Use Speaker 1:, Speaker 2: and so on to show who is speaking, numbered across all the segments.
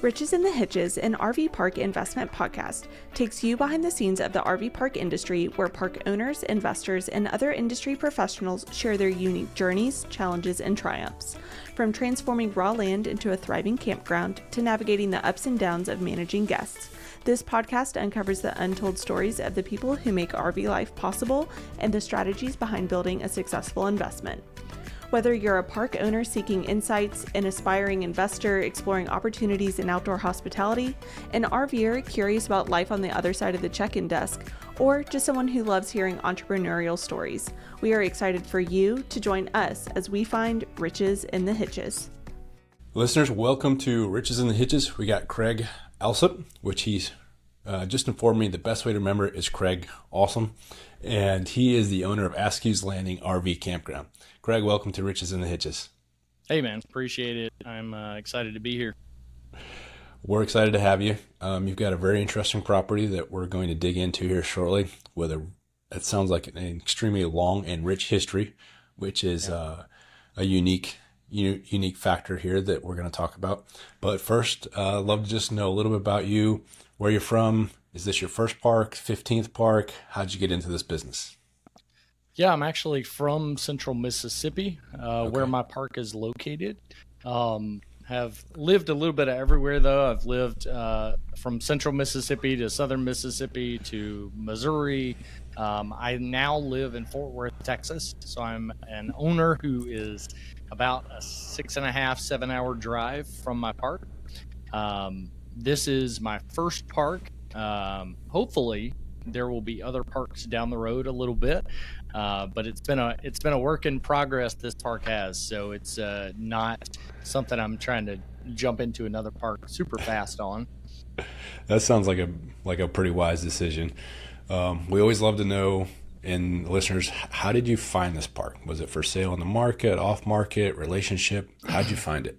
Speaker 1: Riches in the Hitches, an RV park investment podcast, takes you behind the scenes of the RV park industry, where park owners, investors, and other industry professionals share their unique journeys, challenges, and triumphs. From transforming raw land into a thriving campground to navigating the ups and downs of managing guests, this podcast uncovers the untold stories of the people who make RV life possible and the strategies behind building a successful investment. Whether you're a park owner seeking insights, an aspiring investor exploring opportunities in outdoor hospitality, an RVer curious about life on the other side of the check-in desk, or just someone who loves hearing entrepreneurial stories, we are excited for you to join us as we find riches in the hitches.
Speaker 2: Listeners, welcome to Riches in the Hitches. We got Craig Alsup, which he's just informed me the best way to remember it is Craig Alsup, and he is the owner of Askews Landing RV Campground. Craig, welcome to Riches in the Hitches.
Speaker 3: Hey, man. Appreciate it. I'm excited to be here.
Speaker 2: We're excited to have you. You've got a very interesting property that we're going to dig into here shortly. It sounds like an extremely long and rich history, which is a unique factor here that we're going to talk about. But first, I'd love to just know a little bit about you, where you're from. Is this your first park, 15th park? How'd you get into this business?
Speaker 3: Yeah, I'm actually from Central Mississippi, where my park is located. Have lived a little bit of everywhere, though. I've lived from Central Mississippi to Southern Mississippi to Missouri. I now live in Fort Worth, Texas. So I'm an owner who is about a 6.5, 7 hour drive from my park. This is my first park. Hopefully there will be other parks down the road a little bit. But it's been a work in progress, this park has, so it's not something I'm trying to jump into another park super fast on.
Speaker 2: That sounds like a pretty wise decision. We always love to know, and listeners, how did you find this park? Was it for sale in the market, off market, relationship? How'd you find it?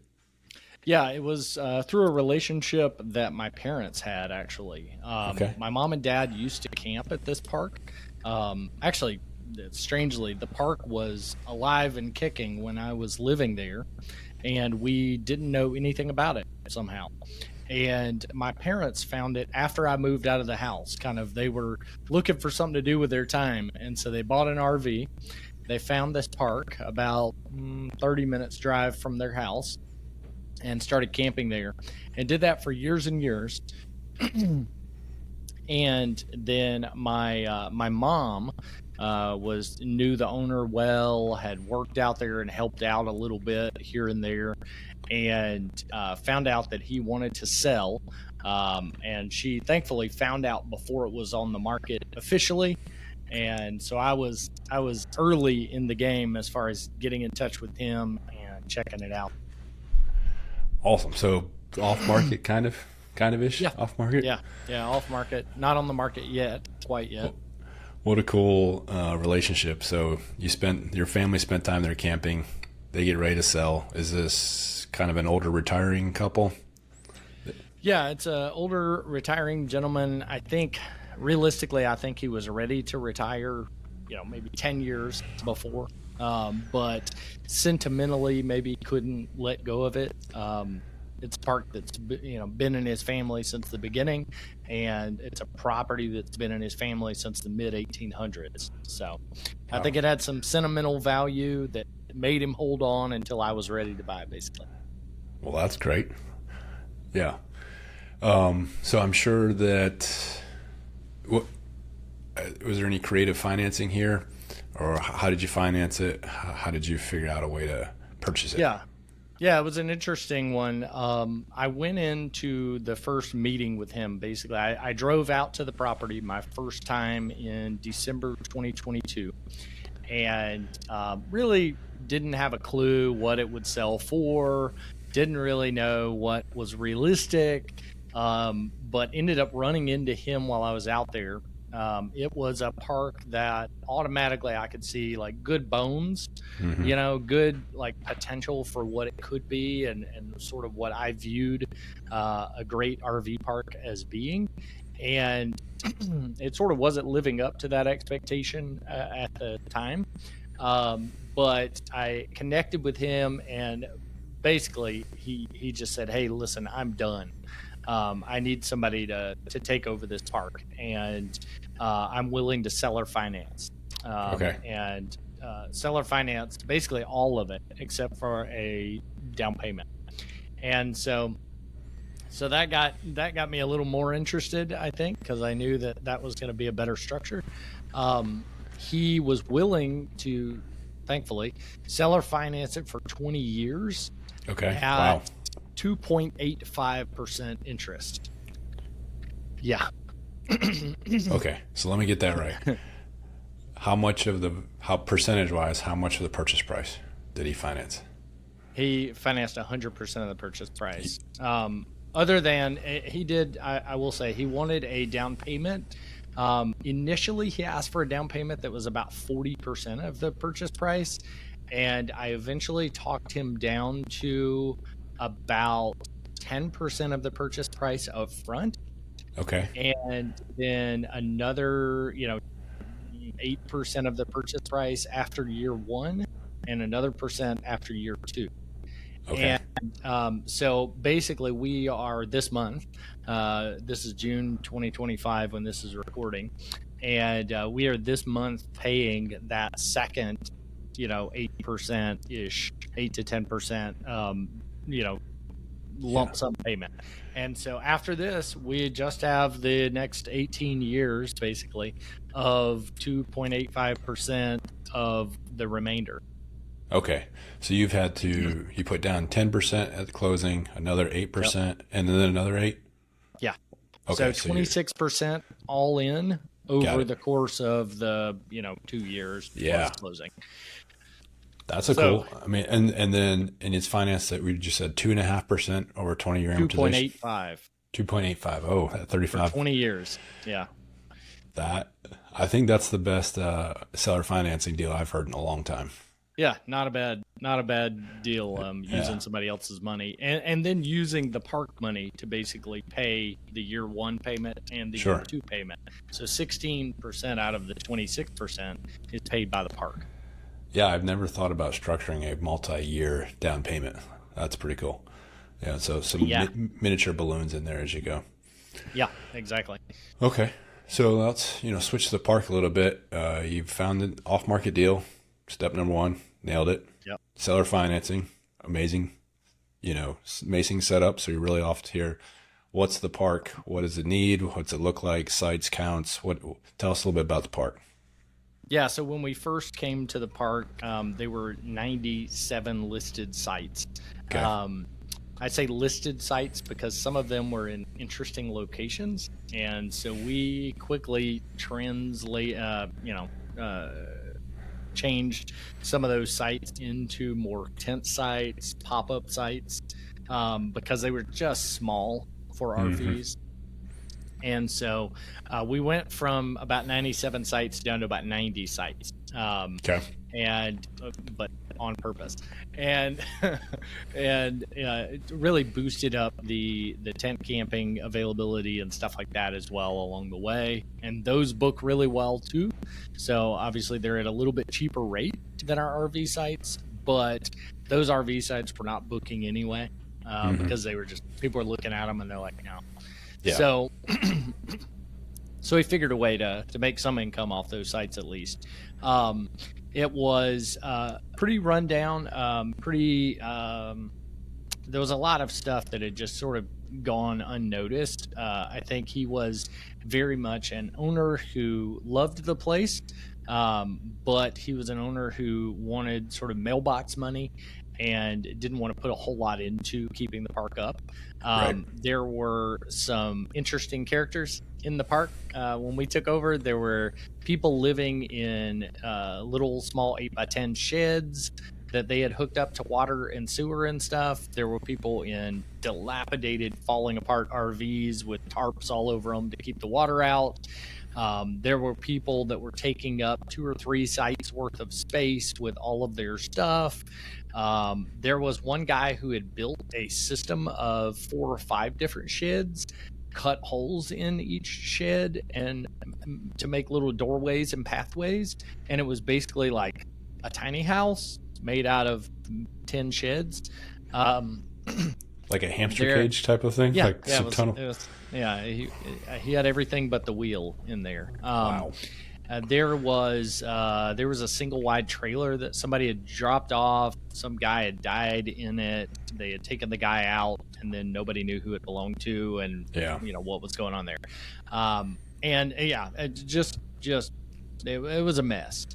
Speaker 3: Yeah, it was through a relationship that my parents had, actually. My mom and dad used to camp at this park. Actually, strangely, the park was alive and kicking when I was living there, and we didn't know anything about it somehow. And my parents found it after I moved out of the house. They were looking for something to do with their time, and so they bought an RV. They found this park about 30 minutes drive from their house and started camping there, and did that for years and years. And then my mom knew the owner well, had worked out there and helped out a little bit here and there, and found out that he wanted to sell. And she thankfully found out before it was on the market officially. And so I was early in the game as far as getting in touch with him and checking it out.
Speaker 2: Awesome. So off market, kind of ish.
Speaker 3: Yeah.
Speaker 2: Off market.
Speaker 3: Yeah. Off market. Not on the market yet. Quite yet.
Speaker 2: What a cool relationship. So your family spent time there camping. They get ready to sell. Is this kind of an older retiring couple?
Speaker 3: Yeah, it's an older retiring gentleman. I think realistically, he was ready to retire, maybe 10 years before. But sentimentally, maybe couldn't let go of it. It's a park that's been in his family since the beginning, and it's a property that's been in his family since the mid 1800s. So I think it had some sentimental value that made him hold on until I was ready to buy it, basically.
Speaker 2: Well, that's great. Yeah. So I'm sure that was there any creative financing here? Or how did you finance it? How did you figure out a way to purchase it?
Speaker 3: Yeah, it was an interesting one. I went into the first meeting with him. Basically, I drove out to the property my first time in December 2022, and really didn't have a clue what it would sell for. Didn't really know what was realistic, but ended up running into him while I was out there. It was a park that automatically I could see good bones, good potential for what it could be, and sort of what I viewed a great RV park as being. And it sort of wasn't living up to that expectation at the time. But I connected with him and basically he just said, "Hey, listen, I'm done. I need somebody to take over this park, and I'm willing to seller finance."
Speaker 2: Okay.
Speaker 3: And seller finance basically all of it except for a down payment. And so that got me a little more interested, I think, because I knew that was going to be a better structure. He was willing to, thankfully, seller finance it for 20 years.
Speaker 2: Okay.
Speaker 3: At
Speaker 2: Wow.
Speaker 3: 2.85% interest. Yeah.
Speaker 2: Okay. So let me get that right. How percentage wise, how much of the purchase price did he finance?
Speaker 3: He financed 100% of the purchase price. Other than he did, I will say he wanted a down payment. Initially, he asked for a down payment that was about 40% of the purchase price. And I eventually talked him down to about 10% of the purchase price up front.
Speaker 2: Okay.
Speaker 3: And then another, 8% of the purchase price after year one and another percent after year two.
Speaker 2: Okay.
Speaker 3: And so basically we are this month, this is June 2025 when this is recording, and we are this month paying that second, 8%-ish, 8 to 10%, lump sum payment. And so after this, we just have the next 18 years, basically, of 2.85% of the remainder.
Speaker 2: Okay. So you put down 10% at the closing, another 8%, and then another 8?
Speaker 3: Yeah.
Speaker 2: Okay.
Speaker 3: So 26% all in over
Speaker 2: it.
Speaker 3: the course of the, 2 years plus closing.
Speaker 2: That's cool. I mean, and it's financed that we just said 2.5% over 20-year amortization.
Speaker 3: 2.85.
Speaker 2: 2.85. Oh, at 35.
Speaker 3: For 20 years. Yeah.
Speaker 2: I think that's the best seller financing deal I've heard in a long time.
Speaker 3: Yeah, not a bad deal. Using somebody else's money and then using the park money to basically pay the year one payment and the year two payment. So 16% out of the 26% is paid by the park.
Speaker 2: Yeah, I've never thought about structuring a multi-year down payment. That's pretty cool. Yeah, so some miniature balloons in there as you go.
Speaker 3: Yeah, exactly.
Speaker 2: Okay, so let's switch to the park a little bit. You've found an off-market deal. Step number 1, nailed it.
Speaker 3: Yep. Seller
Speaker 2: financing, amazing. Amazing setup. So you're really off to here. What's the park? What does it need? What's it look like? Sites, counts. Tell us a little bit about the park.
Speaker 3: Yeah, so when we first came to the park, there were 97 listed sites.
Speaker 2: Okay.
Speaker 3: I say listed sites because some of them were in interesting locations, and so we quickly changed some of those sites into more tent sites, pop-up sites, because they were just small for RVs. And so we went from about 97 sites down to about 90 sites. But on purpose, and it really boosted up the tent camping availability and stuff like that as well along the way. And those book really well too. So obviously they're at a little bit cheaper rate than our RV sites, but those RV sites were not booking anyway because they were just, people were looking at them and they're like, no. Yeah. So we figured a way to make some income off those sites at least. It was pretty rundown, there was a lot of stuff that had just sort of gone unnoticed. I think he was very much an owner who loved the place, but he was an owner who wanted sort of mailbox money and didn't want to put a whole lot into keeping the park up. There were some interesting characters in the park. When we took over, there were people living in little small 8x10 sheds that they had hooked up to water and sewer and stuff. There were people in dilapidated, falling apart RVs with tarps all over them to keep the water out. There were people that were taking up 2 or 3 sites worth of space with all of their stuff. There was one guy who had built a system of 4 or 5 different sheds, cut holes in each shed and to make little doorways and pathways. And it was basically like a tiny house made out of 10 sheds.
Speaker 2: Like a hamster cage type of thing?
Speaker 3: Yeah,
Speaker 2: Like
Speaker 3: yeah,
Speaker 2: some tunnel?
Speaker 3: he had everything but the wheel in there.
Speaker 2: Wow.
Speaker 3: There was a single wide trailer that somebody had dropped off. Some guy had died in it. They had taken the guy out, and then nobody knew who it belonged to, and what was going on there. It was a mess.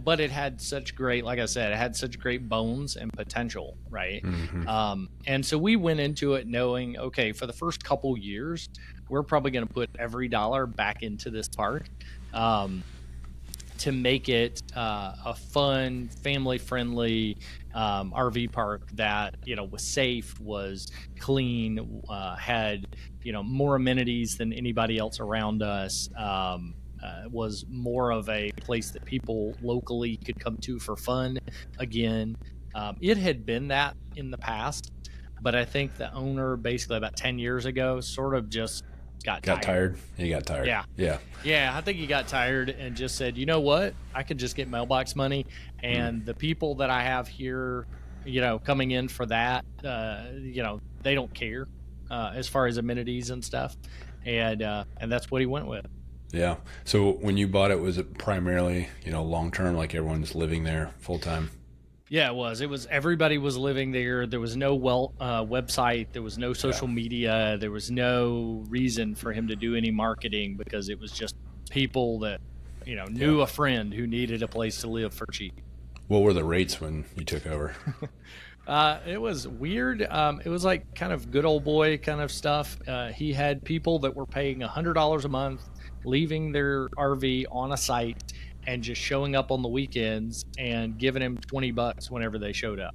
Speaker 3: But it had such great, like I said, it had such great bones and potential, right?
Speaker 2: Mm-hmm.
Speaker 3: And so we went into it knowing, okay, for the first couple years, we're probably going to put every dollar back into this park to make it a fun, family-friendly RV park that was safe, was clean, had more amenities than anybody else around us. Was more of a place that people locally could come to for fun again. It had been that in the past, but I think the owner basically about 10 years ago sort of just got tired.
Speaker 2: He got tired.
Speaker 3: Yeah, I think he got tired and just said, you know what, I could just get mailbox money, and the people that I have here coming in for that, they don't care as far as amenities and stuff, and that's what he went with.
Speaker 2: Yeah. So when you bought it, was it primarily, long term, like everyone's living there full time?
Speaker 3: Yeah, it was. It was, everybody was living there. There was no website. There was no social media. There was no reason for him to do any marketing, because it was just people that, knew a friend who needed a place to live for cheap.
Speaker 2: What were the rates when you took over?
Speaker 3: It was weird. It was like kind of good old boy kind of stuff. He had people that were paying $100 a month, leaving their RV on a site and just showing up on the weekends and giving him $20 whenever they showed up.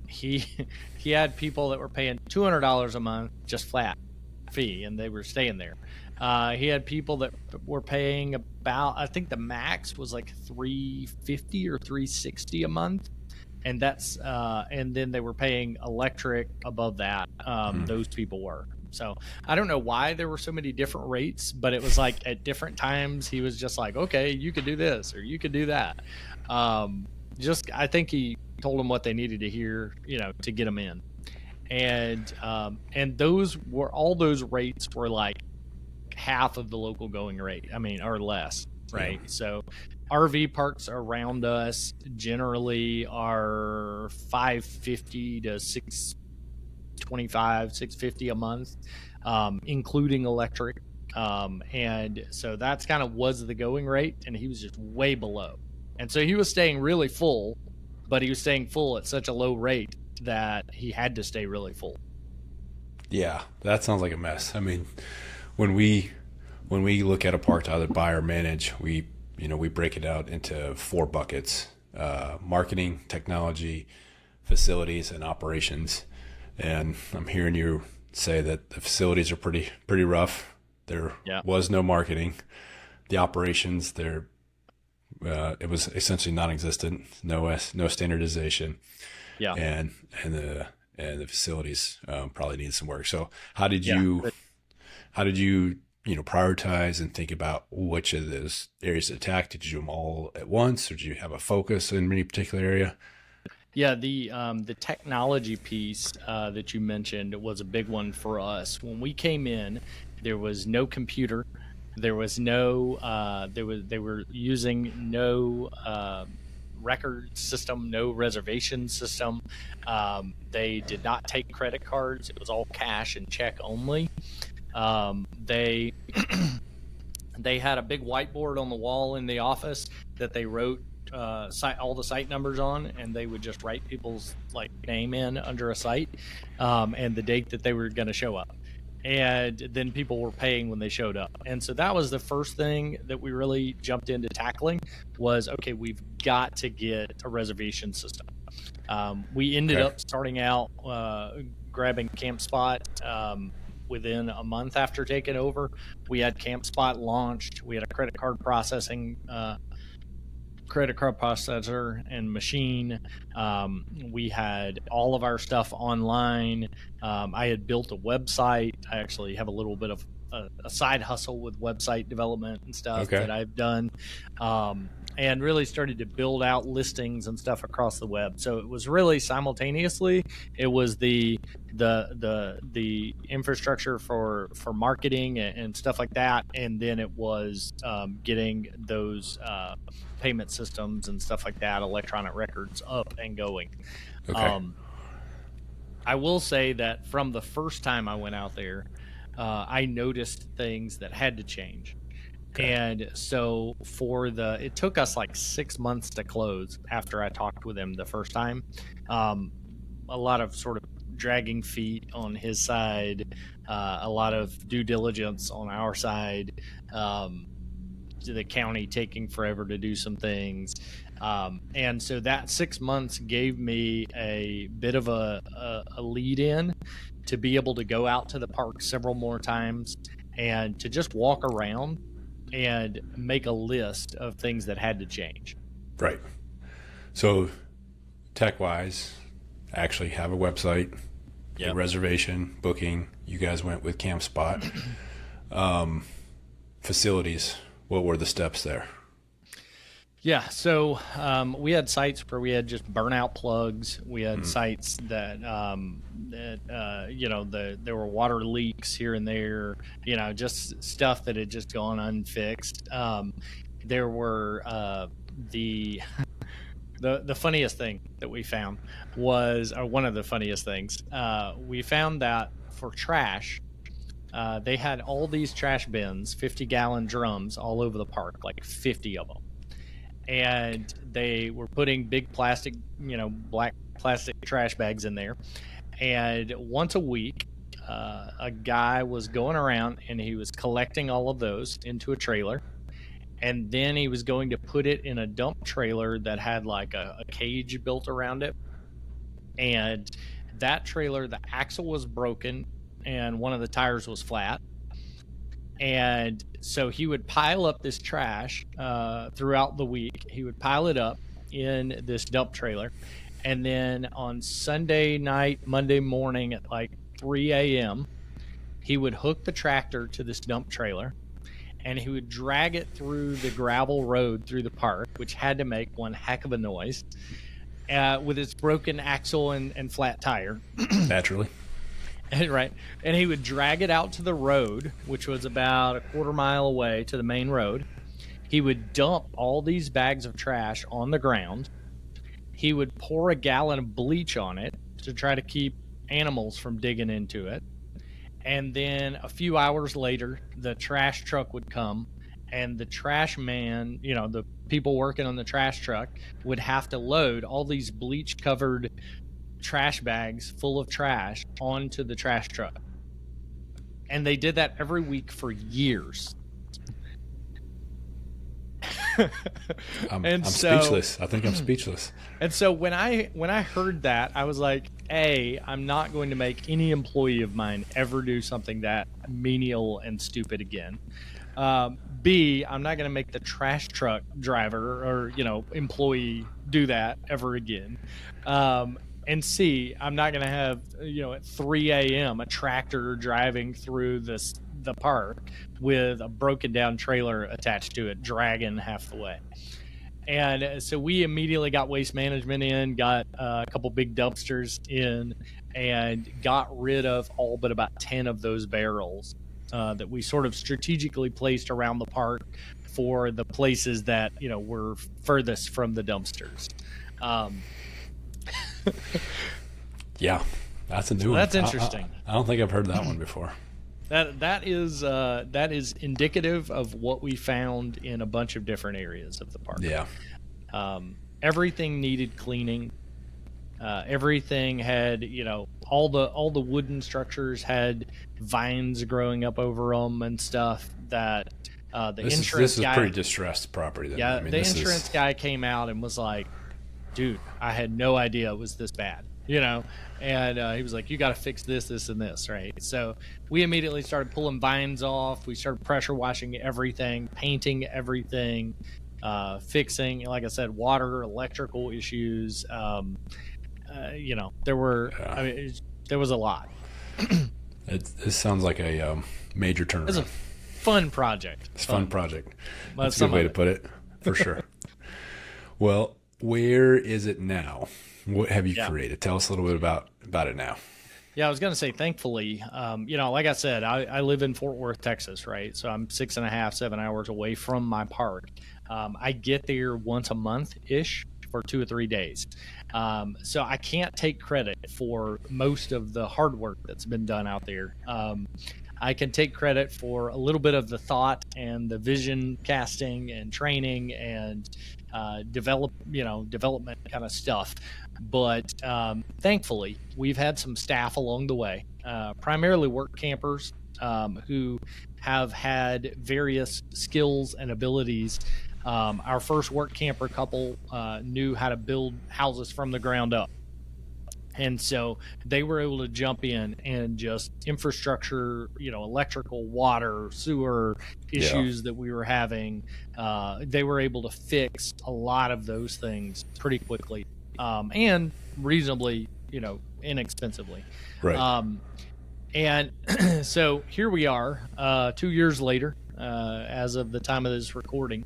Speaker 3: He had people that were paying $200 a month, just flat fee, and they were staying there. He had people that were paying about, I think the max was like $350 or $360 a month. And that's and then they were paying electric above that. Those people were. So I don't know why there were so many different rates, but it was like at different times he was just like, okay, you could do this or you could do that. I think he told them what they needed to hear, to get them in. And all those rates were like half of the local going rate. I mean, or less, right? Yeah. So RV parks around us generally are $550 to $650 a month, including electric. And so that's kind of was the going rate, and he was just way below. And so he was staying really full, but he was staying full at such a low rate that he had to stay really full.
Speaker 2: Yeah, that sounds like a mess. I mean, when we look at a park to either buy or manage, we break it out into 4 buckets: marketing, technology, facilities, and operations. And I'm hearing you say that the facilities are pretty rough. There was no marketing. The operations, it was essentially non-existent. No standardization. Yeah. And the facilities probably needed some work. So how did you prioritize and think about which of those areas to attack? Did you do them all at once, or did you have a focus in any particular area?
Speaker 3: Yeah, the technology piece that you mentioned was a big one for us. When we came in, there was no computer. There was no they were using no record system, no reservation system. They did not take credit cards. It was all cash and check only. They had a big whiteboard on the wall in the office that they wrote all the site numbers on, and they would just write people's name in under a site and the date that they were going to show up, and then people were paying when they showed up. And so that was the first thing that we really jumped into tackling was, okay, we've got to get a reservation system. We ended up starting out grabbing CampSpot. Within a month after taking over, we had CampSpot launched. We had a credit card processor and machine. We had all of our stuff online. I had built a website. I actually have a little bit of a side hustle with website development and stuff
Speaker 2: Okay.
Speaker 3: that I've done, and really started to build out listings and stuff across the web. So it was really simultaneously, it was the infrastructure for marketing and stuff like that, and then it was getting those payment systems and stuff like that, electronic records up and going.
Speaker 2: Okay.
Speaker 3: I will say that from the first time I went out there, I noticed things that had to change.
Speaker 2: Okay.
Speaker 3: And so it took us like 6 months to close after I talked with him the first time. A lot of sort of dragging feet on his side, a lot of due diligence on our side, the county taking forever to do some things. And so that 6 months gave me a bit of a lead in to be able to go out to the park several more times and to just walk around and make a list of things that had to change.
Speaker 2: Right. So tech-wise, actually have a website,
Speaker 3: Yep.
Speaker 2: a reservation, booking. You guys went with CampSpot. Facilities, what were the steps there?
Speaker 3: Yeah, so we had sites where we had just burnout plugs. We had sites that there were water leaks here and there. Just stuff that had just gone unfixed. There were the funniest thing that we found was, or one of the funniest things, we found that for trash, they had all these trash bins, 50-gallon drums all over the park, like 50 of them. And they were putting big plastic, black plastic trash bags in there. And once a week, a guy was going around and he was collecting all of those into a trailer. And then he was going to put it in a dump trailer that had like a cage built around it. And that trailer, the axle was broken and one of the tires was flat. And so he would pile up this trash throughout the week. He would pile it up in this dump trailer. And then on Sunday night, Monday morning at like 3 a.m., he would hook the tractor to this dump trailer and he would drag it through the gravel road through the park, which had to make one heck of a noise, with its broken axle and flat tire.
Speaker 2: Naturally.
Speaker 3: Right. And he would drag it out to the road, which was about a quarter mile away to the main road. He would dump all these bags of trash on the ground. He would pour a gallon of bleach on it to try to keep animals from digging into it. And then a few hours later, the trash truck would come and the trash man, the people working on the trash truck would have to load all these bleach covered trash bags full of trash onto the trash truck. And they did that every week for years.
Speaker 2: I'm speechless. I think I'm speechless.
Speaker 3: And so when I heard that, I was like, A, I'm not going to make any employee of mine ever do something that menial and stupid again. B, I'm not going to make the trash truck driver or, employee do that ever again. And C, I'm not going to have, at 3 a.m. a tractor driving through the park with a broken down trailer attached to it, dragging half the way. And so we immediately got waste management in, got a couple big dumpsters in, and got rid of all but about 10 of those barrels that we sort of strategically placed around the park for the places that, were furthest from the dumpsters.
Speaker 2: Yeah, that's a new one.
Speaker 3: That's interesting.
Speaker 2: I don't think I've heard that one before.
Speaker 3: That is indicative of what we found in a bunch of different areas of the park.
Speaker 2: Yeah.
Speaker 3: Everything needed cleaning. Everything had, all the wooden structures had vines growing up over them and stuff that
Speaker 2: This is pretty distressed property. Then.
Speaker 3: Yeah, the insurance guy came out and was like, dude, I had no idea it was this bad, and he was like, you got to fix this, this, and this, right? So we immediately started pulling vines off. We started pressure washing everything, painting everything, fixing, like I said, water, electrical issues. There were, there was a lot.
Speaker 2: This sounds like a Major turnaround.
Speaker 3: It's a fun project.
Speaker 2: It's a fun project.
Speaker 3: But
Speaker 2: That's a good way to put it, for sure. Well, where is it now? What have you created? Tell us a little bit about it now.
Speaker 3: Yeah, I was going to say, thankfully, like I said, I live in Fort Worth, Texas, right? So I'm 6.5, 7 hours away from my park. I get there once a month-ish for 2 or 3 days. So I can't take credit for most of the hard work that's been done out there. I can take credit for a little bit of the thought and the vision casting and training and development kind of stuff. But thankfully, we've had some staff along the way, primarily work campers who have had various skills and abilities. Our first work camper couple knew how to build houses from the ground up. And so they were able to jump in and just infrastructure, electrical, water, sewer issues that we were having. They were able to fix a lot of those things pretty quickly and reasonably, inexpensively.
Speaker 2: Right.
Speaker 3: And so here we are 2 years later, as of the time of this recording.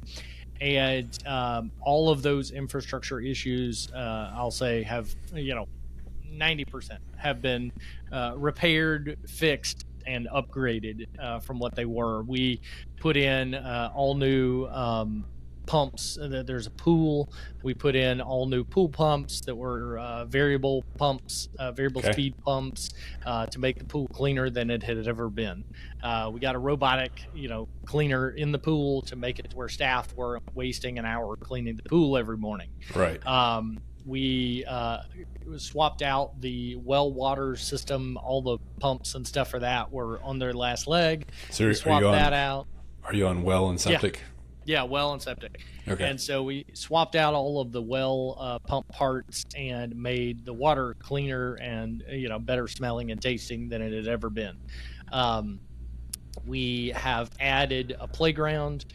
Speaker 3: And all of those infrastructure issues, I'll say, have, 90% have been repaired, fixed, and upgraded from what they were. We put in all new pumps. There's a pool. We put in all new pool pumps that were variable pumps, variable speed pumps to make the pool cleaner than it had ever been. We got a robotic, cleaner in the pool to make it to where staff were wasting an hour cleaning the pool every morning.
Speaker 2: Right.
Speaker 3: We swapped out the well water system. All the pumps and stuff for that were on their last leg.
Speaker 2: So
Speaker 3: we swapped that out.
Speaker 2: Are you on well and septic?
Speaker 3: Yeah, well and septic.
Speaker 2: Okay.
Speaker 3: And so we swapped out all of the well pump parts and made the water cleaner and better smelling and tasting than it had ever been. We have added a playground.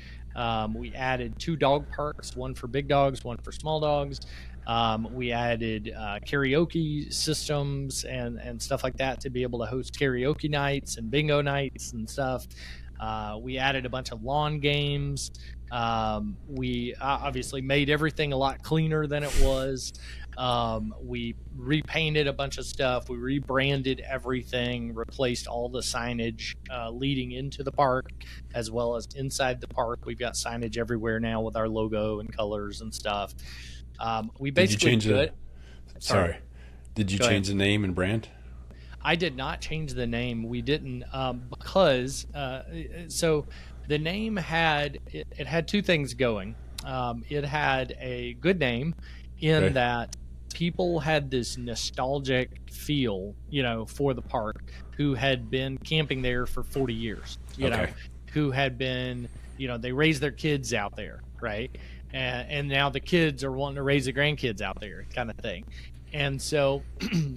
Speaker 3: We added 2 dog parks, one for big dogs, one for small dogs. We added karaoke systems and stuff like that to be able to host karaoke nights and bingo nights and stuff. We added a bunch of lawn games. We obviously made everything a lot cleaner than it was. We repainted a bunch of stuff. We rebranded everything, replaced all the signage leading into the park as well as inside the park. We've got signage everywhere now with our logo and colors and stuff. We basically
Speaker 2: Did you change the name and brand?
Speaker 3: I did not change the name. We didn't because so the name had 2 things going. It had a good name in that people had this nostalgic feel, for the park, who had been camping there for 40 years, who had been, they raised their kids out there, right? And now the kids are wanting to raise the grandkids out there, kind of thing. And so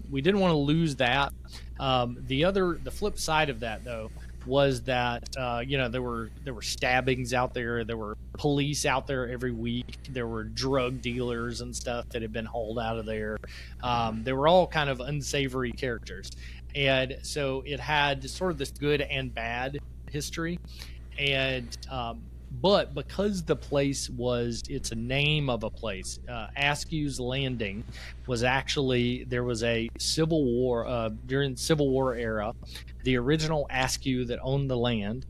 Speaker 3: we didn't want to lose that. The flip side of that, though, was that there were stabbings out there. There were police out there every week. There were drug dealers and stuff that had been hauled out of there. They were all kind of unsavory characters, and so it had sort of this good and bad history. And but because the place it's a name of a place, Askews Landing was actually, there was a Civil War, during the Civil War era, the original Askew that owned the land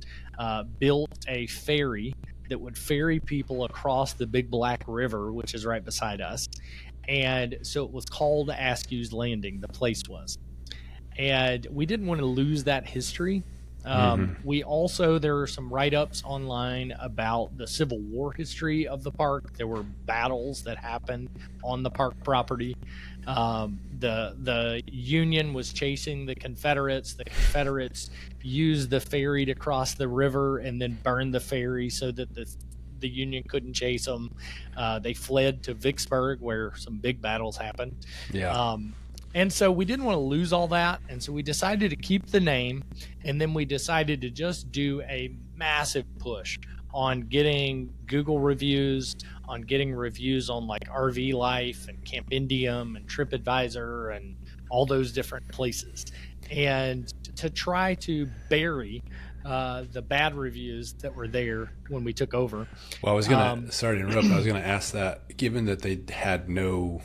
Speaker 3: built a ferry that would ferry people across the Big Black River, which is right beside us. And so it was called Askews Landing, the place was. And we didn't want to lose that history. We also, there are some write-ups online about the Civil War history of the park. There were battles that happened on the park property. The Union was chasing the Confederates. The Confederates used the ferry to cross the river and then burned the ferry so that the Union couldn't chase them. They fled to Vicksburg, where some big battles happened.
Speaker 2: Yeah.
Speaker 3: And so we didn't want to lose all that. And so we decided to keep the name. And then we decided to just do a massive push on getting Google reviews, on getting reviews on like RV Life and Camp Indium and TripAdvisor and all those different places. And to try to bury the bad reviews that were there when we took over.
Speaker 2: Well, I was going to, sorry to interrupt, I was going to ask that, given that they had no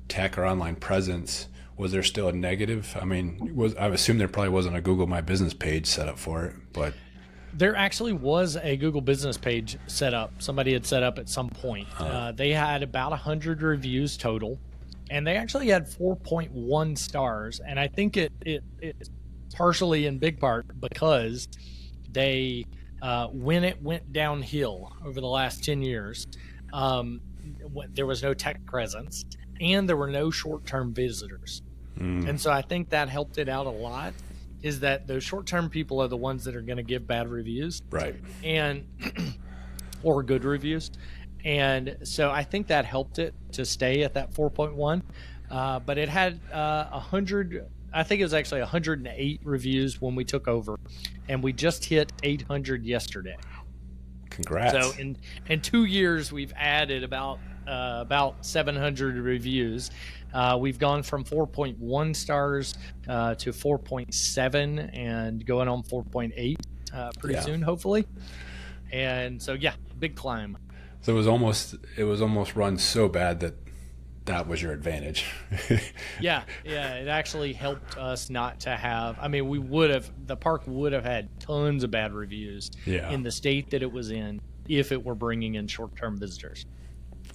Speaker 2: tech or online presence, was there still a negative? I mean, I assume there probably wasn't a Google My Business page set up for it, but...
Speaker 3: There actually was a Google Business page set up. Somebody had set up at some point. They had about 100 reviews total, and they actually had 4.1 stars. And I think it partially in big part because they, when it went downhill over the last 10 years, there was no tech presence and there were no short-term visitors. And so I think that helped it out a lot, is that those short-term people are the ones that are going to give bad reviews.
Speaker 2: Right.
Speaker 3: And, or good reviews. And so I think that helped it to stay at that 4.1. But it had 100, I think it was actually 108 reviews when we took over. And we just hit 800 yesterday.
Speaker 2: Congrats.
Speaker 3: So in 2 years, we've added about 700 reviews. We've gone from 4.1 stars to 4.7 and going on 4.8 pretty soon, hopefully. And so, big climb.
Speaker 2: So it was almost run so bad that was your advantage.
Speaker 3: Yeah, it actually helped us not to have, I mean, the park would have had tons of bad reviews in the state that it was in if it were bringing in short-term visitors.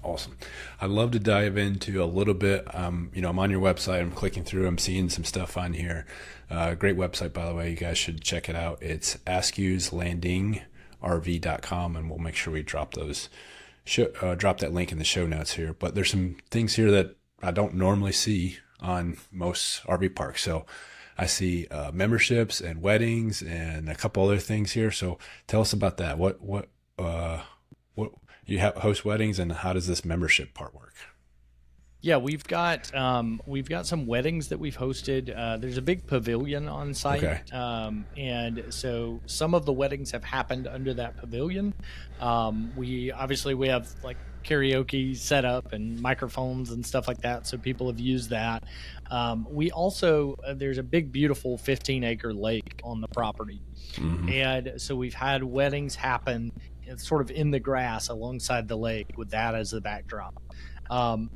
Speaker 2: Awesome. I'd love to dive into a little bit. I'm on your website. I'm clicking through. I'm seeing some stuff on here. Great website, by the way. You guys should check it out. It's askewslandingrv.com, and we'll make sure we drop drop that link in the show notes here. But there's some things here that I don't normally see on most RV parks. So I see memberships and weddings and a couple other things here. So tell us about that. What you host weddings, and how does this membership part work?
Speaker 3: Yeah, we've got some weddings that we've hosted. There's a big pavilion on site, and so some of the weddings have happened under that pavilion. We have like karaoke set up and microphones and stuff like that, so people have used that. We also there's a big, beautiful 15-acre lake on the property, and so we've had weddings happen sort of in the grass alongside the lake with that as the backdrop.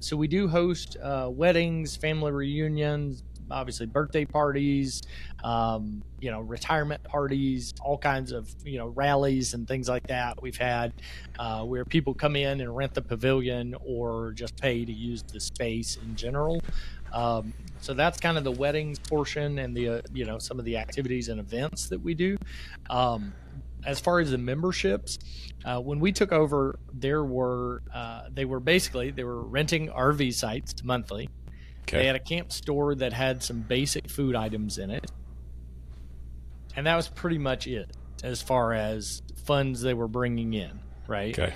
Speaker 3: So we do host weddings, family reunions, obviously birthday parties, retirement parties, all kinds of, rallies and things like that. We've had where people come in and rent the pavilion or just pay to use the space in general. So that's kind of the weddings portion and the, some of the activities and events that we do. As far as the memberships, when we took over, they were renting RV sites monthly. Okay. They had a camp store that had some basic food items in it. And that was pretty much it as far as funds they were bringing in, right?
Speaker 2: Okay.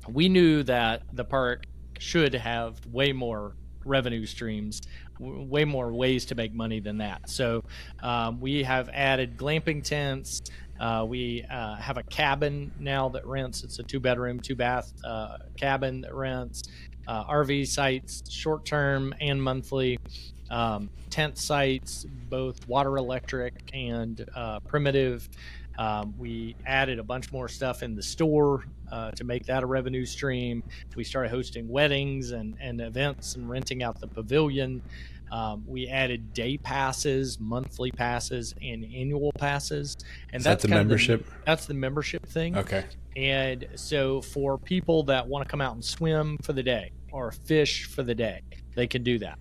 Speaker 3: We knew that the park should have way more revenue streams, way more ways to make money than that. So we have added glamping tents. We have a cabin now that rents. It's a 2-bedroom, 2-bath cabin that rents. RV sites, short-term and monthly. Tent sites, both water, electric, and primitive. We added a bunch more stuff in the store to make that a revenue stream. We started hosting weddings and events and renting out the pavilion. We added day passes, monthly passes, and annual passes. And that's
Speaker 2: the membership?
Speaker 3: That's the membership thing.
Speaker 2: Okay.
Speaker 3: And so for people that want to come out and swim for the day or fish for the day, they can do that.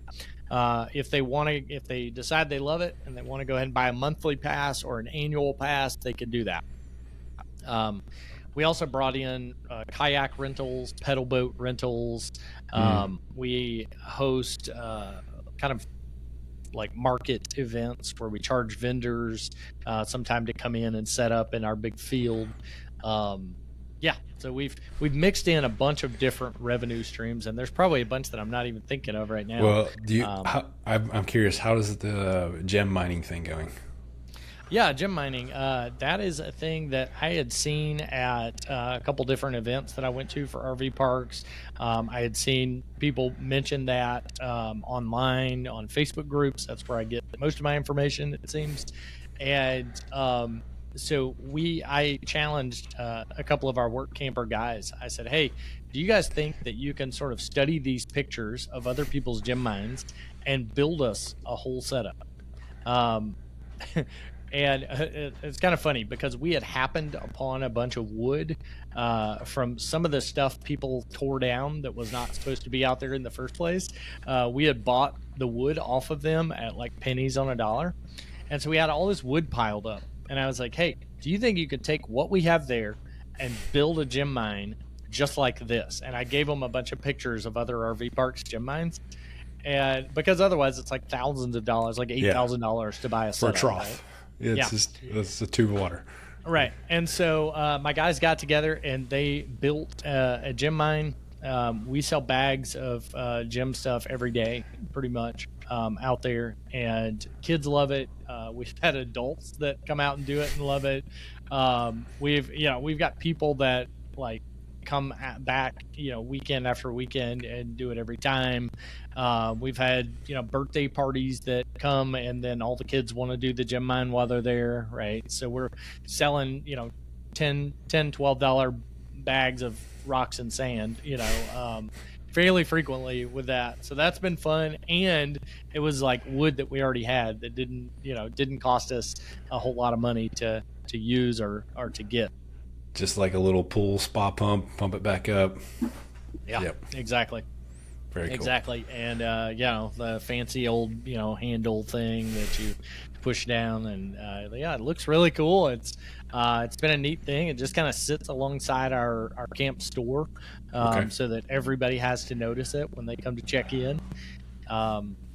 Speaker 3: If they decide they love it and they want to go ahead and buy a monthly pass or an annual pass, they can do that. We also brought in kayak rentals, pedal boat rentals. We host kind of like market events where we charge vendors sometime to come in and set up in our big field. So we've mixed in a bunch of different revenue streams, and there's probably a bunch that I'm not even thinking of right now.
Speaker 2: Well, I'm curious, how is the gem mining thing going?
Speaker 3: Yeah, gem mining. That is a thing that I had seen at a couple different events that I went to for RV parks. I had seen people mention that online on Facebook groups. That's where I get most of my information, it seems. And so I challenged a couple of our work camper guys. I said, "Hey, do you guys think that you can sort of study these pictures of other people's gem mines and build us a whole setup?" Um, and it's kind of funny because we had happened upon a bunch of wood from some of the stuff people tore down that was not supposed to be out there in the first place. We had bought the wood off of them at like pennies on a dollar. And so we had all this wood piled up. And I was like, "Hey, do you think you could take what we have there and build a gem mine just like this?" And I gave them a bunch of pictures of other RV parks gem mines. And because otherwise it's like thousands of dollars, like $8,000 to buy a
Speaker 2: for a
Speaker 3: setup,
Speaker 2: trough.
Speaker 3: right?
Speaker 2: It's a tube of water.
Speaker 3: Right. And so my guys got together and they built a gem mine. We sell bags of gem stuff every day, pretty much, out there, and kids love it. We've had adults that come out and do it and love it. We've got people that like come back, weekend after weekend and do it every time. We've had, birthday parties that come and then all the kids want to do the gem mine while they're there. Right. So we're selling, $10-$12 bags of rocks and sand, fairly frequently with that. So that's been fun. And it was like wood that we already had that didn't cost us a whole lot of money to use or to get.
Speaker 2: Just like a little pool spa pump it back up.
Speaker 3: Yeah, yep. Exactly.
Speaker 2: Very cool.
Speaker 3: Exactly. And, the fancy old, handle thing that you push down, and it looks really cool. It's been a neat thing. It just kind of sits alongside our camp store, so that everybody has to notice it when they come to check in.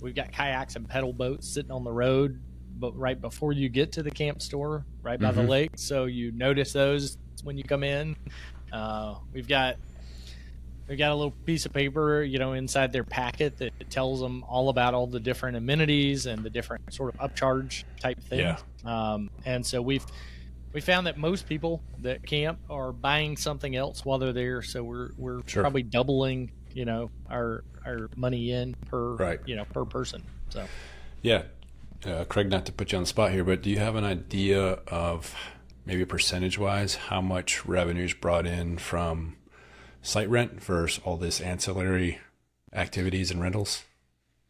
Speaker 3: We've got kayaks and pedal boats sitting on the road, but right before you get to the camp store, right by the lake, so you notice those when you come in. We've got a little piece of paper, inside their packet that tells them all about all the different amenities and the different sort of upcharge type things. Yeah. And so we found that most people that camp are buying something else while they're there. So we're sure. Probably doubling, our money in per, per person. So,
Speaker 2: yeah. Craig, not to put you on the spot here, but do you have an idea of maybe percentage-wise how much revenue is brought in from site rent versus all this ancillary activities and rentals?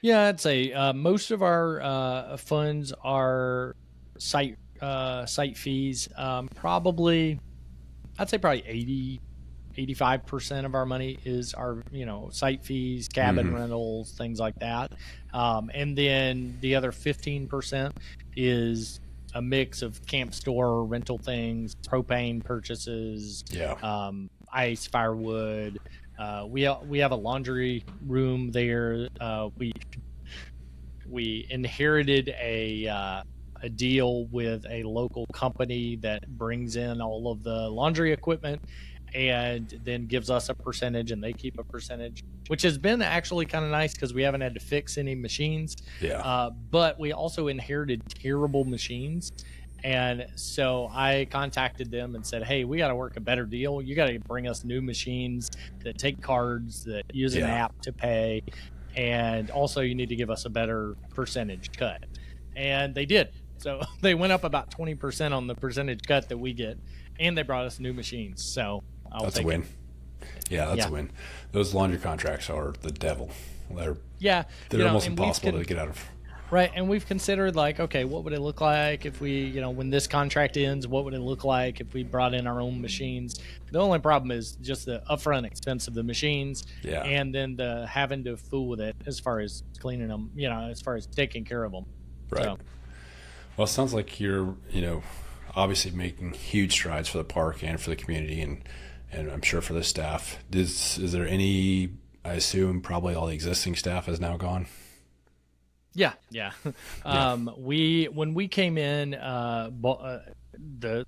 Speaker 3: Yeah, I'd say most of our funds are site fees. Probably 85% of our money is our, site fees, cabin rentals, things like that. And then the other 15% is a mix of camp store rental things, propane purchases, ice, firewood. We have a laundry room there. We inherited a deal with a local company that brings in all of the laundry equipment and then gives us a percentage, and they keep a percentage, which has been actually kind of nice because we haven't had to fix any machines. Yeah. But we also inherited terrible machines. And so I contacted them and said, "Hey, we got to work a better deal. You got to bring us new machines that take cards, that use an app to pay. And also you need to give us a better percentage cut." And they did. So they went up about 20% on the percentage cut that we get, and they brought us new machines. So
Speaker 2: that's a win. Yeah, that's a win. Those laundry contracts are the devil. They're almost impossible to get out of.
Speaker 3: Right, and we've considered okay, what would it look like if we, when this contract ends, what would it look like if we brought in our own machines? The only problem is just the upfront expense of the machines, and then the having to fool with it as far as cleaning them, as far as taking care of them.
Speaker 2: Right. So. Well, it sounds like you're, obviously making huge strides for the park and for the community, and I'm sure for the staff. Is there any? I assume probably all the existing staff is now gone.
Speaker 3: Yeah. When we came in, the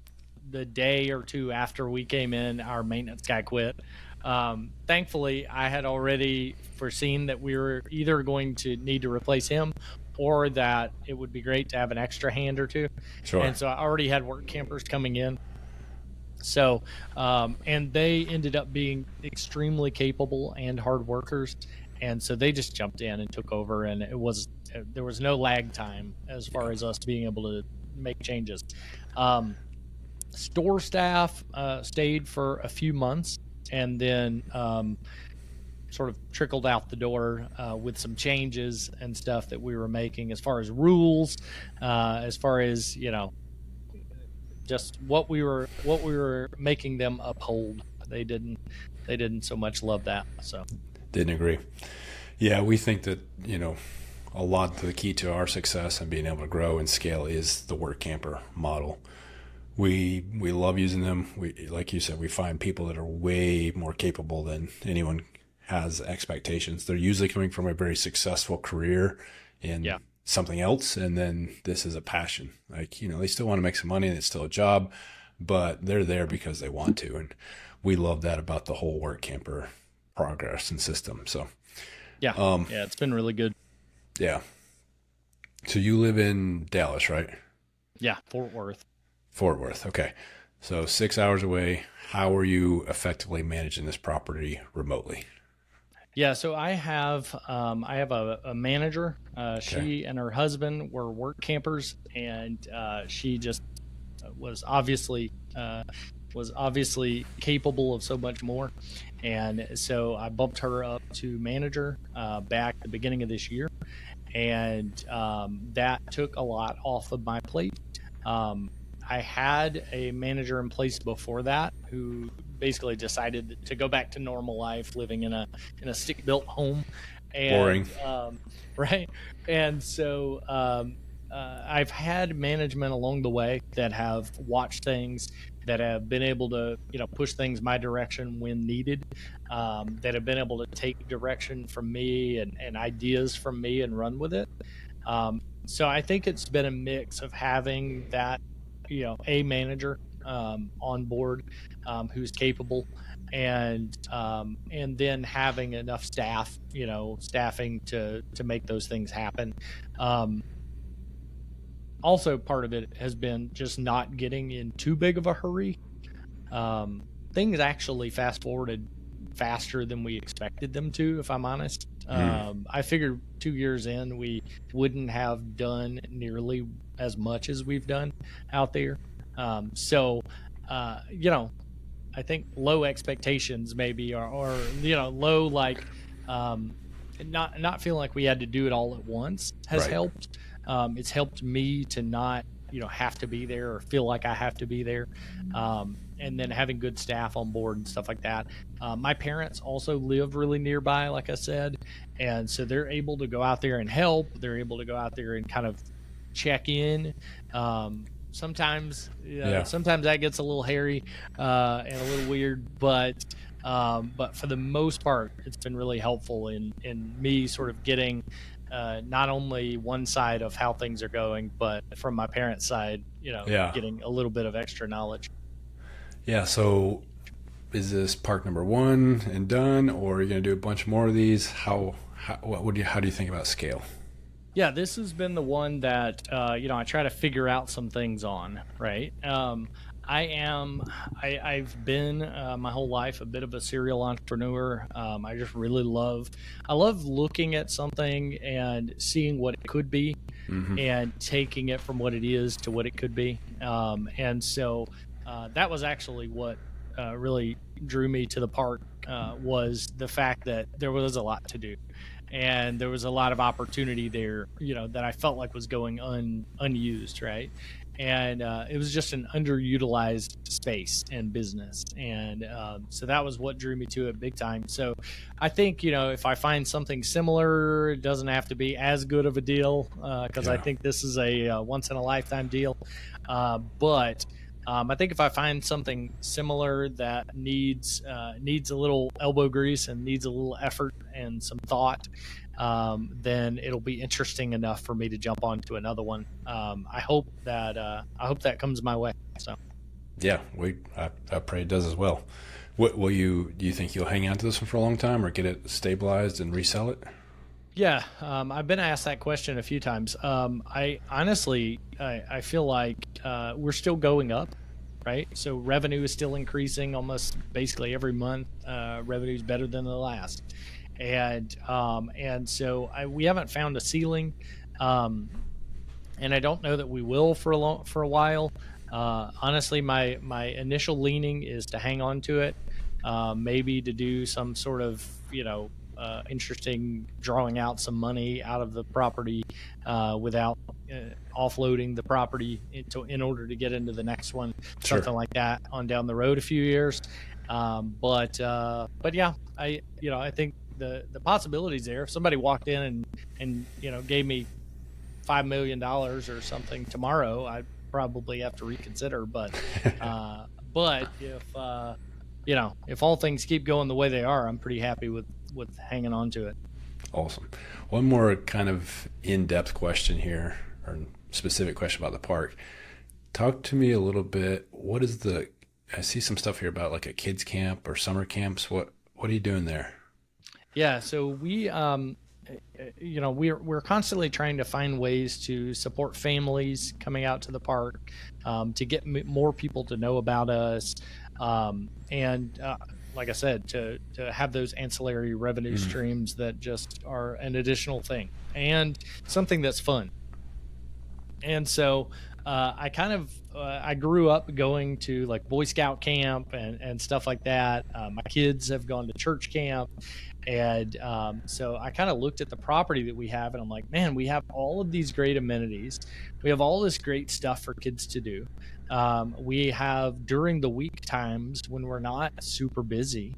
Speaker 3: day or two after we came in, our maintenance guy quit. Thankfully, I had already foreseen that we were either going to need to replace him or that it would be great to have an extra hand or two.
Speaker 2: Sure.
Speaker 3: And so I already had work campers coming in. So, and they ended up being extremely capable and hard workers. And so they just jumped in and took over, and there was no lag time as far as us being able to make changes. Store staff stayed for a few months, and then sort of trickled out the door with some changes and stuff that we were making as far as rules, as far as, just what we were making them uphold. They didn't so much love that. So
Speaker 2: didn't agree. Yeah, we think that, a lot of the key to our success and being able to grow and scale is the work camper model. We love using them. We, like you said, we find people that are way more capable than anyone has expectations. They're usually coming from a very successful career in something else, and then this is a passion. Like, they still want to make some money and it's still a job, but they're there because they want to. And we love that about the whole work camper progress and system. So it's been really good. Yeah. So you live in Dallas, right?
Speaker 3: Yeah, Fort Worth.
Speaker 2: Okay. So 6 hours away. How are you effectively managing this property remotely?
Speaker 3: Yeah, so I have a manager. She and her husband were work campers, and she just was obviously capable of so much more. And so I bumped her up to manager back at the beginning of this year, and that took a lot off of my plate. I had a manager in place before that who basically decided to go back to normal life, living in a stick-built home. And,
Speaker 2: boring.
Speaker 3: Right. And so I've had management along the way that have watched things, that have been able to, push things my direction when needed, that have been able to take direction from me and ideas from me and run with it. So I think it's been a mix of having that, a manager on board who's capable, and then having enough staffing to make those things happen. Also, part of it has been just not getting in too big of a hurry. Things actually fast forwarded faster than we expected them to, if I'm honest. I figured 2 years in, we wouldn't have done nearly as much as we've done out there. I think low expectations maybe, or low, like, not feeling like we had to do it all at once has helped. It's helped me to not, have to be there or feel like I have to be there. And then having good staff on board and stuff like that. My parents also live really nearby, like I said. And so they're able to go out there and help. They're able to go out there and kind of check in. Sometimes that gets a little hairy and a little weird, but for the most part, it's been really helpful in me sort of getting not only one side of how things are going, but from my parents' side, getting a little bit of extra knowledge.
Speaker 2: Yeah. So is this park number one and done, or are you going to do a bunch more of these? How do you think about scale?
Speaker 3: Yeah, this has been the one that, I try to figure out some things on, right? I've been my whole life a bit of a serial entrepreneur. I just really love looking at something and seeing what it could be, and taking it from what it is to what it could be. And so that was actually what really drew me to the park, was the fact that there was a lot to do. And there was a lot of opportunity there, that I felt like was going unused, right? And it was just an underutilized space and business. And so that was what drew me to it big time. So I think, if I find something similar, it doesn't have to be as good of a deal, because I think this is a once-in-a-lifetime deal. But I think if I find something similar that needs a little elbow grease and needs a little effort and some thought, then it'll be interesting enough for me to jump onto another one. I hope that comes my way. So,
Speaker 2: yeah, I pray it does as well. Do you think you'll hang on to this one for a long time, or get it stabilized and resell it?
Speaker 3: Yeah, I've been asked that question a few times. I honestly, I feel like we're still going up, right? So revenue is still increasing almost basically every month. Revenue is better than the last, and so we haven't found a ceiling, um, and I don't know that we will for a while. Honestly, my initial leaning is to hang on to it, maybe to do some sort of interesting drawing out some money out of the property without offloading the property in order to get into the next one,
Speaker 2: Sure.
Speaker 3: something like that on down the road a few years. But yeah, I think the possibilities there. If somebody walked in and gave me $5 million or something tomorrow, I'd probably have to reconsider. But if all things keep going the way they are, I'm pretty happy with hanging on to it.
Speaker 2: Awesome. One more kind of in-depth question here, or specific question about the park. Talk to me a little bit. I see some stuff here about like a kids camp or summer camps. What are you doing there?
Speaker 3: Yeah, so we're constantly trying to find ways to support families coming out to the park, to get more people to know about us, and like I said, to have those ancillary revenue streams that just are an additional thing and something that's fun. And so I grew up going to like Boy Scout camp and stuff like that. My kids have gone to church camp. And so I kind of looked at the property that we have, and I'm like, man, we have all of these great amenities. We have all this great stuff for kids to do. We have during the week times when we're not super busy,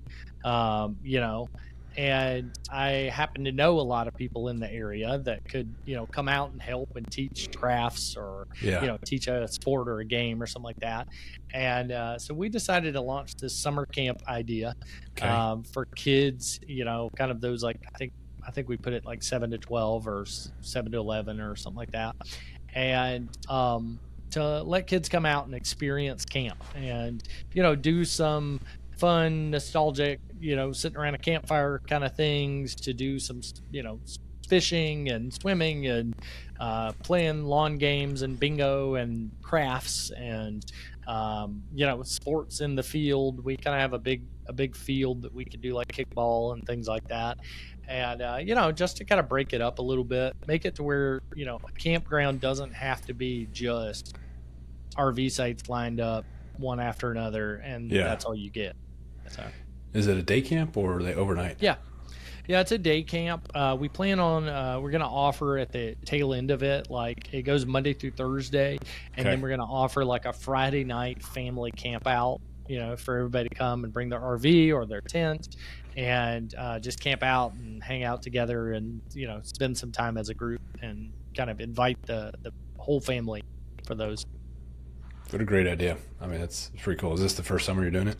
Speaker 3: and I happen to know a lot of people in the area that could, come out and help and teach crafts or, teach a sport or a game or something like that. And so we decided to launch this summer camp idea for kids, kind of those like, I think we put it like 7 to 12 or 7 to 11 or something like that. And to let kids come out and experience camp and, do some fun, nostalgic, sitting around a campfire kind of things, to do some, fishing and swimming and playing lawn games and bingo and crafts and, sports in the field. We kind of have a big field that we could do like kickball and things like that. And, just to kind of break it up a little bit, make it to where, a campground doesn't have to be just RV sites lined up one after another, and that's all you get. So.
Speaker 2: Is it a day camp or are they overnight?
Speaker 3: Yeah, it's a day camp. We plan on we're going to offer at the tail end of it, like it goes Monday through Thursday, and then we're going to offer like a Friday night family camp out, for everybody to come and bring their RV or their tent and just camp out and hang out together and spend some time as a group and kind of invite the whole family for those.
Speaker 2: What a great idea. I mean, it's pretty cool. Is this the first summer you're doing it?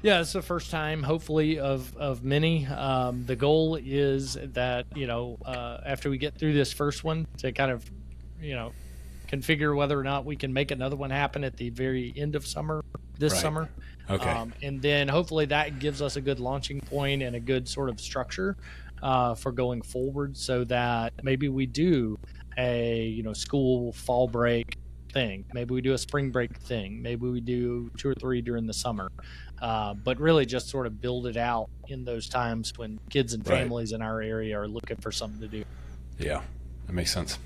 Speaker 3: Yeah, it's the first time, hopefully, of many. The goal is that, after we get through this first one, to kind of, configure whether or not we can make another one happen at the very end of summer, this summer.
Speaker 2: Okay.
Speaker 3: And then hopefully that gives us a good launching point and a good sort of structure for going forward, so that maybe we do a, school fall break thing. Maybe we do a spring break thing. Maybe we do 2 or 3 during the summer. But really just sort of build it out in those times when kids and families in our area are looking for something to do.
Speaker 2: Yeah, that makes sense.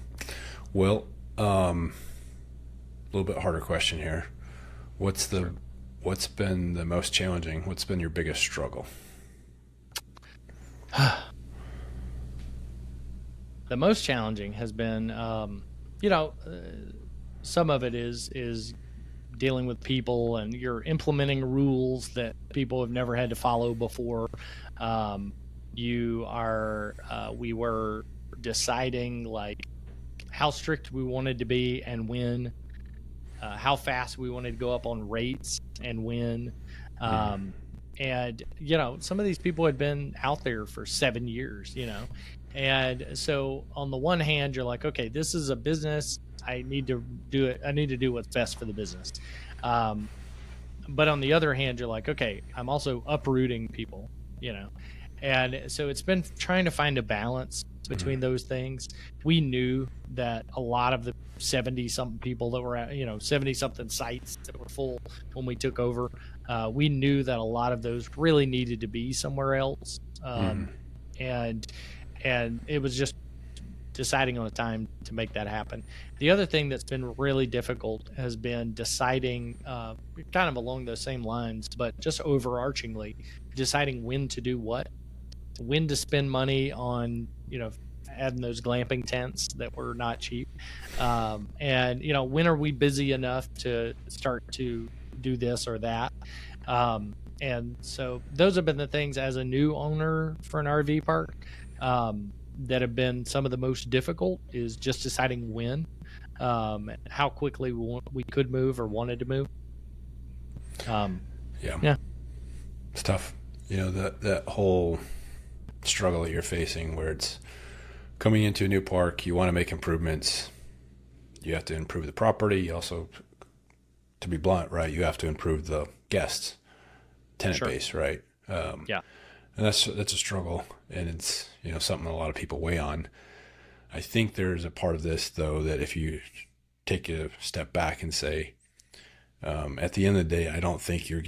Speaker 2: Well, a little bit harder question here. What's been the most challenging? What's been your biggest struggle?
Speaker 3: The most challenging has been, some of it is dealing with people, and you're implementing rules that people have never had to follow before. We were deciding like how strict we wanted to be and when, how fast we wanted to go up on rates and when. And, some of these people had been out there for 7 years, and so on the one hand, you're like, okay, this is a business. I need to do it. I need to do what's best for the business. But on the other hand, you're like, okay, I'm also uprooting people, and so it's been trying to find a balance between those things. We knew that a lot of the 70 something people that were at, 70 something sites that were full when we took over, we knew that a lot of those really needed to be somewhere else. And it was just deciding on a time to make that happen. The other thing that's been really difficult has been deciding, kind of along those same lines, but just overarchingly, deciding when to do what, when to spend money on, adding those glamping tents that were not cheap. And, when are we busy enough to start to do this or that? And so those have been the things as a new owner for an RV park, that have been some of the most difficult, is just deciding when, how quickly we could move or wanted to move. Yeah.
Speaker 2: It's tough. That whole struggle that you're facing, where it's coming into a new park, you want to make improvements. You have to improve the property. You also, to be blunt, right, you have to improve the guests, tenant base, right?
Speaker 3: Yeah.
Speaker 2: And that's a struggle, and it's something a lot of people weigh on. I think there's a part of this, though, that if you take a step back and say, at the end of the day, I don't think you're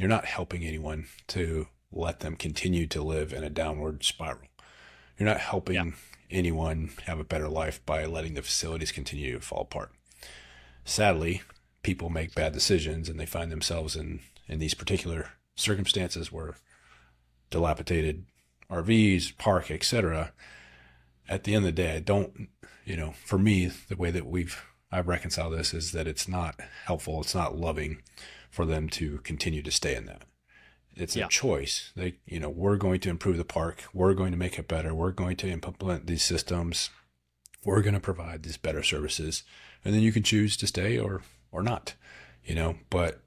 Speaker 2: not helping anyone to let them continue to live in a downward spiral. You're not helping anyone have a better life by letting the facilities continue to fall apart. Sadly, people make bad decisions, and they find themselves in these particular circumstances where dilapidated RVs, park, etc. At the end of the day, I don't, for me, the way that I've reconciled this is that it's not helpful. It's not loving for them to continue to stay in that. It's a choice. We're going to improve the park. We're going to make it better. We're going to implement these systems. We're going to provide these better services, and then you can choose to stay or not, but,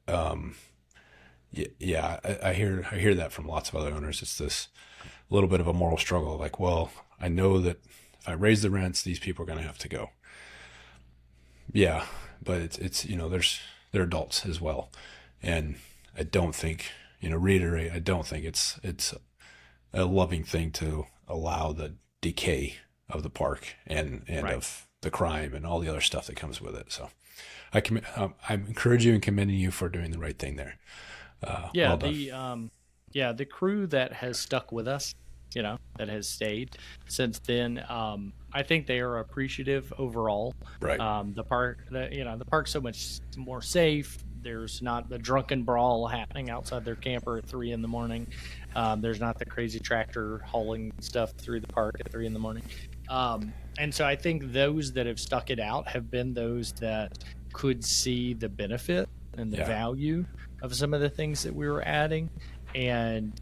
Speaker 2: I hear that from lots of other owners. It's this little bit of a moral struggle. Like, well, I know that if I raise the rents, these people are going to have to go. Yeah, but it's they're adults as well, and I don't think I don't think it's a loving thing to allow the decay of the park and right. of the crime and all the other stuff that comes with it. So I encourage you and commending you for doing the right thing there. Well done.
Speaker 3: The crew that has stuck with us, that has stayed since then, I think they are appreciative overall.
Speaker 2: Right.
Speaker 3: The park's so much more safe. There's not the drunken brawl happening outside their camper at 3 a.m. There's not the crazy tractor hauling stuff through the park at 3 a.m. And so I think those that have stuck it out have been those that could see the benefit and the value of some of the things that we were adding. And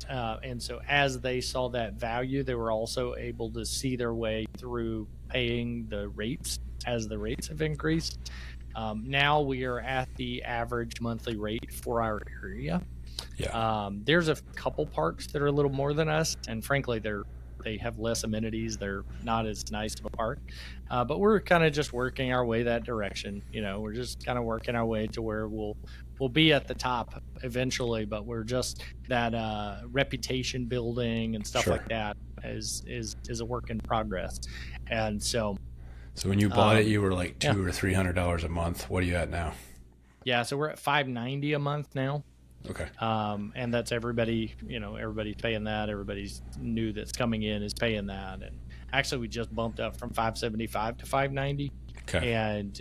Speaker 3: so as they saw that value, they were also able to see their way through paying the rates as the rates have increased. Now we are at the average monthly rate for our area.
Speaker 2: Yeah.
Speaker 3: There's a couple parks that are a little more than us, and frankly, they have less amenities. They're not as nice of a park, but we're kind of just working our way that direction. We're just kind of working our way to where we'll be at the top eventually, but we're just that reputation building and stuff like that is a work in progress. And so
Speaker 2: when you bought it, you were like $200 or $300 a month. What are you at now?
Speaker 3: Yeah, so we're at $590 a month now.
Speaker 2: Okay.
Speaker 3: And that's everybody. Everybody's paying that. Everybody's new that's coming in is paying that. And actually, we just bumped up from $575 to $590.
Speaker 2: Okay.
Speaker 3: And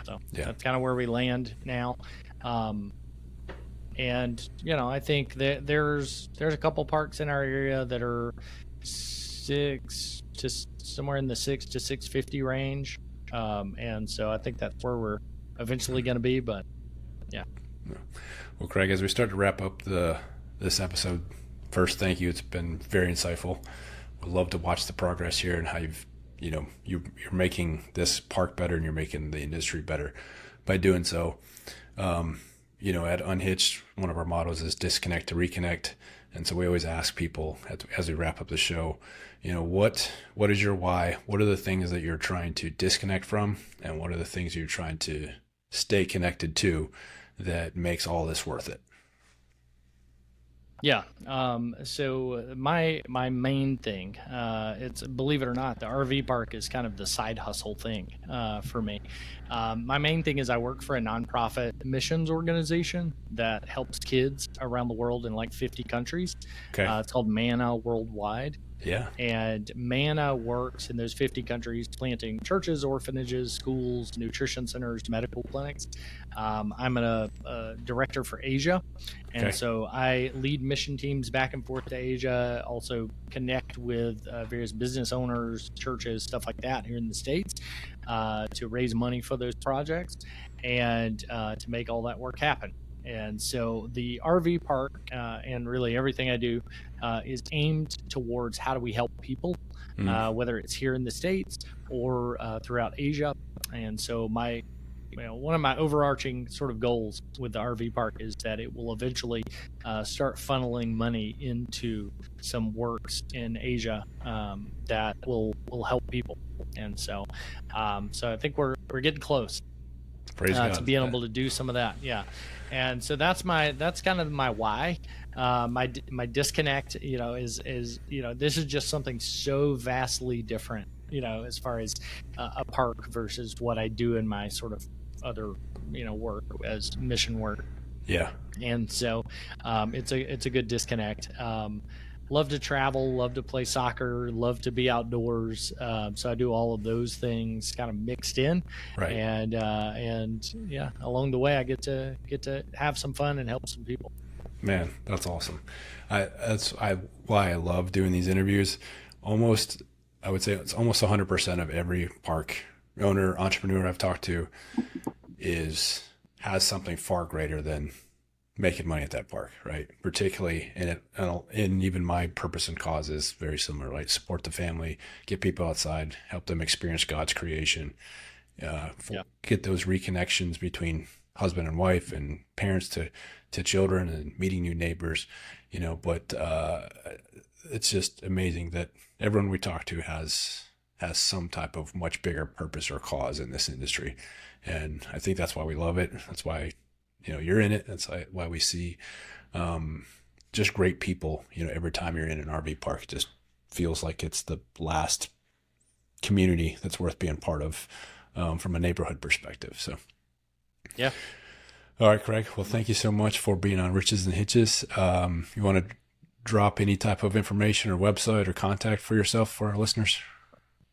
Speaker 3: so that's kind of where we land now. And I think that there's a couple parks in our area that are somewhere in the $600 to $650 range. And so I think that's where we're eventually going to be. But yeah.
Speaker 2: Well, Craig, as we start to wrap up this episode, first, thank you. It's been very insightful. We'd love to watch the progress here and how you're making this park better and you're making the industry better by doing so. At Unhitched, one of our mottos is disconnect to reconnect. And so we always ask people as we wrap up the show, what is your why? What are the things that you're trying to disconnect from? And what are the things you're trying to stay connected to that makes all this worth it?
Speaker 3: Yeah. So my main thing, it's, believe it or not, the RV park is kind of the side hustle thing for me. My main thing is I work for a nonprofit missions organization that helps kids around the world in like 50 countries.
Speaker 2: Okay.
Speaker 3: It's called Manna Worldwide.
Speaker 2: Yeah.
Speaker 3: And Manna works in those 50 countries planting churches, orphanages, schools, nutrition centers, medical clinics. I'm a director for Asia. And
Speaker 2: Okay.
Speaker 3: so I lead mission teams back and forth to Asia, also connect with various business owners, churches, stuff like that here in the States to raise money for those projects and to make all that work happen. And so the RV park and really everything I do is aimed towards how do we help people, whether it's here in the States or throughout Asia. And so one of my overarching sort of goals with the RV park is that it will eventually start funneling money into some works in Asia that will help people. And so I think we're getting close.
Speaker 2: Praise God.
Speaker 3: To being able to do some of that. Yeah. And so that's kind of my why. My disconnect, is this is just something so vastly different, as far as a park versus what I do in my sort of other, work as mission work.
Speaker 2: Yeah.
Speaker 3: And so it's a good disconnect. Love to travel, love to play soccer, love to be outdoors. So I do all of those things kind of mixed in,
Speaker 2: Right.
Speaker 3: And yeah, along the way I get to have some fun and help some people.
Speaker 2: Man, that's awesome. Why I love doing these interviews. I would say it's almost 100% of every park owner, entrepreneur I've talked to has something far greater than making money at that park, right? Particularly in even my purpose and cause is very similar, right? Support the family, get people outside, help them experience God's creation, get those reconnections between husband and wife and parents to children and meeting new neighbors, but it's just amazing that everyone we talk to has some type of much bigger purpose or cause in this industry. And I think that's why we love it. That's why you're in it. That's why we see just great people. Every time you're in an RV park, it just feels like it's the last community that's worth being part of from a neighborhood perspective. So,
Speaker 3: yeah.
Speaker 2: All right, Craig. Well, thank you so much for being on Riches and Hitches. You want to drop any type of information or website or contact for yourself for our listeners?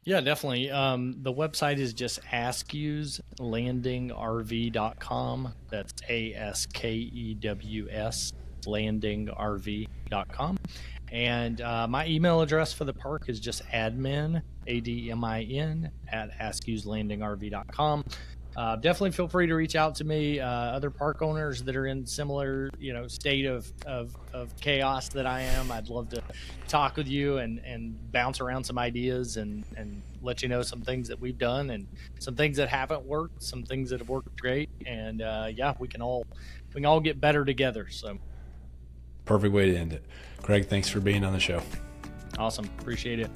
Speaker 3: Yeah, definitely. The website is just AskewsLandingRV.com. That's ASKEWS landingrv.com. And my email address for the park is just admin, ADMIN, at AskewsLandingRV.com. Definitely feel free to reach out to me. Other park owners that are in similar, state of chaos that I am. I'd love to talk with you and bounce around some ideas and let you know some things that we've done and some things that haven't worked, some things that have worked great. And we can all get better together. So
Speaker 2: perfect way to end it. Craig, thanks for being on the show.
Speaker 3: Awesome. Appreciate it.